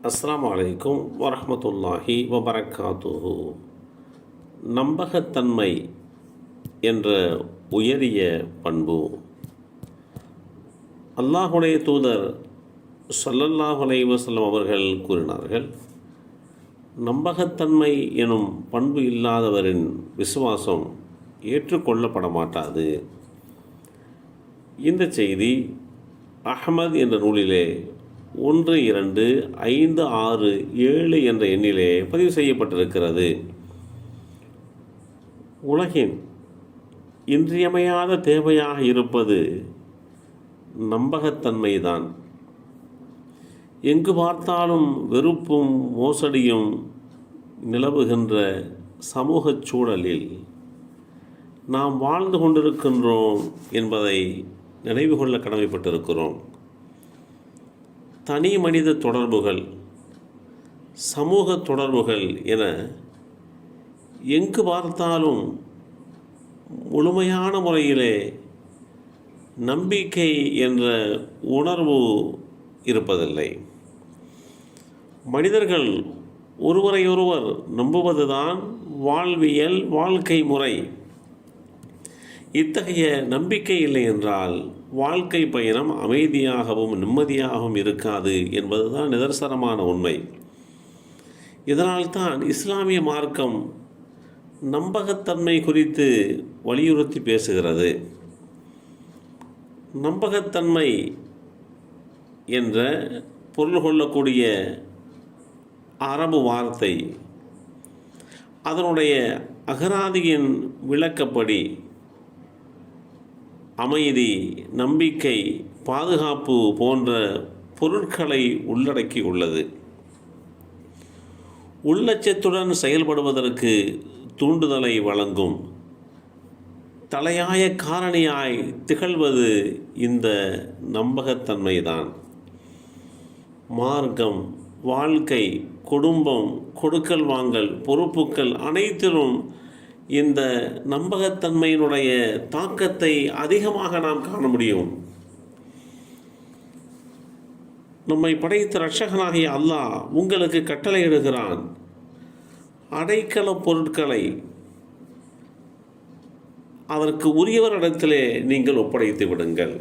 அஸ்ஸலாமு அலைக்கும் வரஹ்மத்துல்லாஹி வபரகாத்துஹு. நம்பகத்தன்மை என்ற உயரிய பண்பு அல்லாஹுடைய தூதர் ஸல்லல்லாஹு அலைஹி வஸல்லம் அவர்கள் கூறினார்கள், நம்பகத்தன்மை எனும் பண்பு இல்லாதவரின் விசுவாசம் ஏற்றுக்கொள்ளப்பட மாட்டாது. இந்த செய்தி அஹ்மத் என்ற நூலிலே 1, 2, 5, 6, 7 என்ற எண்ணிலே பதிவு செய்யப்பட்டிருக்கிறது. உலகின் இன்றியமையாத தேவையாக இருப்பது நம்பகத்தன்மைதான். எங்கு பார்த்தாலும் வெறுப்பும் மோசடியும் நிலவுகின்ற சமூகச் சூழலில் நாம் வாழ்ந்து கொண்டிருக்கின்றோம் என்பதை நினைவு கொள்ள கடமைப்பட்டிருக்கிறோம். தனி மனித தொடர்புகள், சமூக தொடர்புகள் என எங்கு பார்த்தாலும் முழுமையான முறையிலே நம்பிக்கை என்ற உணர்வு இருப்பதில்லை. மனிதர்கள் ஒருவரையொருவர் நம்புவதுதான் வாழ்வியல், வாழ்க்கை முறை. இத்தகைய நம்பிக்கை இல்லை என்றால் வாழ்க்கை பயணம் அமைதியாகவும் நிம்மதியாகவும் இருக்காது என்பதுதான் நிதர்சனமான உண்மை. இதனால்தான் இஸ்லாமிய மார்க்கம் நம்பகத்தன்மை குறித்து வலியுறுத்தி பேசுகிறது. நம்பகத்தன்மை என்ற பொருள் கொள்ளக்கூடிய அரபு வார்த்தை அதனுடைய அகராதியின் விளக்கப்படி அமைதி, நம்பிக்கை, பாதுகாப்பு போன்ற பொருட்களை உள்ளடக்கி உள்ளது. உள்ளட்சத்துடன் செயல்படுவதற்கு தூண்டுதலை வழங்கும் தலையாய காரணியாய் திகழ்வது இந்த நம்பகத்தன்மைதான். மார்க்கம், வாழ்க்கை, குடும்பம், கொடுக்கல் வாங்கல், பொறுப்புகள் அனைத்திலும் இந்த நம்பகத்தன்மையினுடைய தாக்கத்தை அதிகமாக நாம் காண முடியும். நம்மை படைத்த இரட்சகனாகிய அல்லாஹ் உங்களுக்கு கட்டளையிடுகிறான், அடைக்கல பொருட்களை அதற்கு உரியவரிடத்திலே நீங்கள் ஒப்படைத்து விடுங்கள்.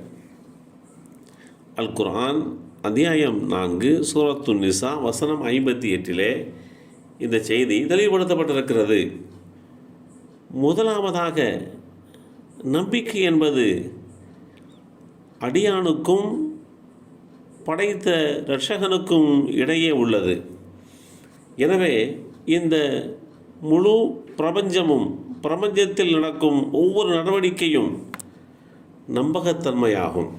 அல் குர்ஆன் அத்தியாயம் 4 சூரத்துன் நிசா வசனம் 58 இந்த செய்தி தெளிவுபடுத்தப்பட்டிருக்கிறது. முதலாவதாக, நம்பிக்கை என்பது அடியானுக்கும் படைத்த இரட்சகனுக்கும் இடையே உள்ளது. எனவே இந்த முழு பிரபஞ்சத்தில் நடக்கும் ஒவ்வொரு நடவடிக்கையும் நம்பகத்தன்மையாகும்.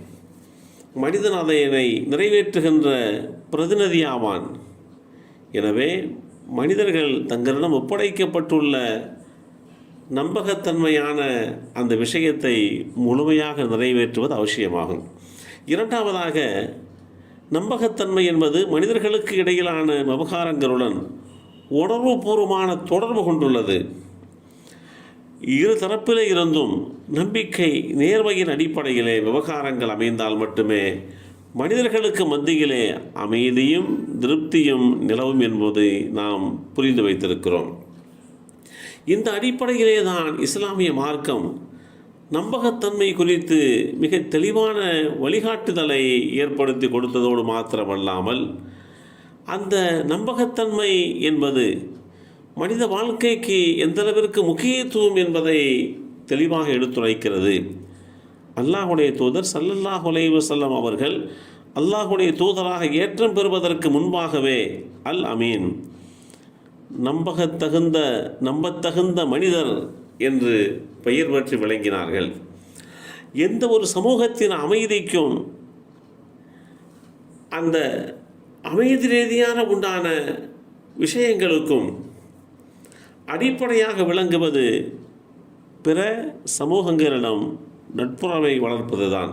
மனிதன் அதனை நிறைவேற்றுகின்ற பிரதிநிதியாவான். எனவே மனிதர்கள் தங்களிடம் ஒப்படைக்கப்பட்டுள்ள நம்பகத்தன்மையான அந்த விஷயத்தை முழுமையாக நிறைவேற்றுவது அவசியமாகும். இரண்டாவதாக, நம்பகத்தன்மை என்பது மனிதர்களுக்கு இடையிலான விவகாரங்களுடன் உணர்வுபூர்வமான தொடர்பு கொண்டுள்ளது. இரு தரப்பிலே இருந்தும் நம்பிக்கை, நேர்மையின் அடிப்படையிலே விவகாரங்கள் அமைந்தால் மட்டுமே மனிதர்களுக்கு மத்தியிலே அமைதியும் திருப்தியும் நிலவும் என்பதை நாம் புரிந்து வைத்திருக்கிறோம். இந்த அடிப்படையிலே தான் இஸ்லாமிய மார்க்கம் நம்பகத்தன்மை குறித்து மிக தெளிவான வழிகாட்டுதலை ஏற்படுத்தி கொடுத்ததோடு மாத்திரமல்லாமல், அந்த நம்பகத்தன்மை என்பது மனித வாழ்க்கைக்கு எந்தளவிற்கு முக்கியத்துவம் என்பதை தெளிவாக எடுத்துரைக்கிறது. அல்லாஹுடைய தூதர் ஸல்லல்லாஹு அலைஹி வஸல்லம் அவர்கள் அல்லாஹுடைய தூதராக ஏற்றம் பெறுவதற்கு முன்பாகவே அல் அமீன், நம்பத்தகுந்த மனிதர் என்று பெயர் பெற்று விளங்கினார்கள். எந்த ஒரு சமூகத்தின் அமைதிக்கும் அந்த அமைதி ரீதியான உண்டான விஷயங்களுக்கும் அடிப்படையாக விளங்குவது பிற சமூகங்களிடம் நட்புறவை வளர்ப்பதுதான்.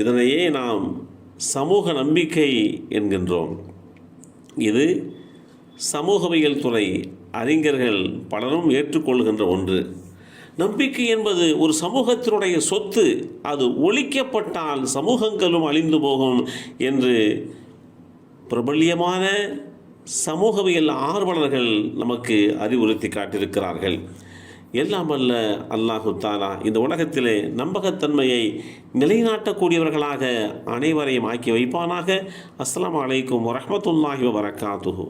இதனையே நாம் சமூக நம்பிக்கை என்கின்றோம். இது சமூகவியல் துறை அறிஞர்கள் பலரும் ஏற்றுக்கொள்கின்ற ஒன்று. நம்பிக்கை என்பது ஒரு சமூகத்தினுடைய சொத்து. அது ஒழிக்கப்பட்டால் சமூகங்களும் அழிந்து போகும் என்று பிரபல்யமான சமூகவியல் ஆர்வலர்கள் நமக்கு அறிவுறுத்தி காட்டியிருக்கிறார்கள். எல்லாம் வல்ல அல்லாஹு தாலா இந்த உலகத்திலே நம்பகத்தன்மையை நிலைநாட்டக்கூடியவர்களாக அனைவரையும் ஆக்கி வைப்பானாக. அஸ்ஸலாமு அலைக்கும் வரஹ்மத்துல்லாஹி வபரகாத்துஹு.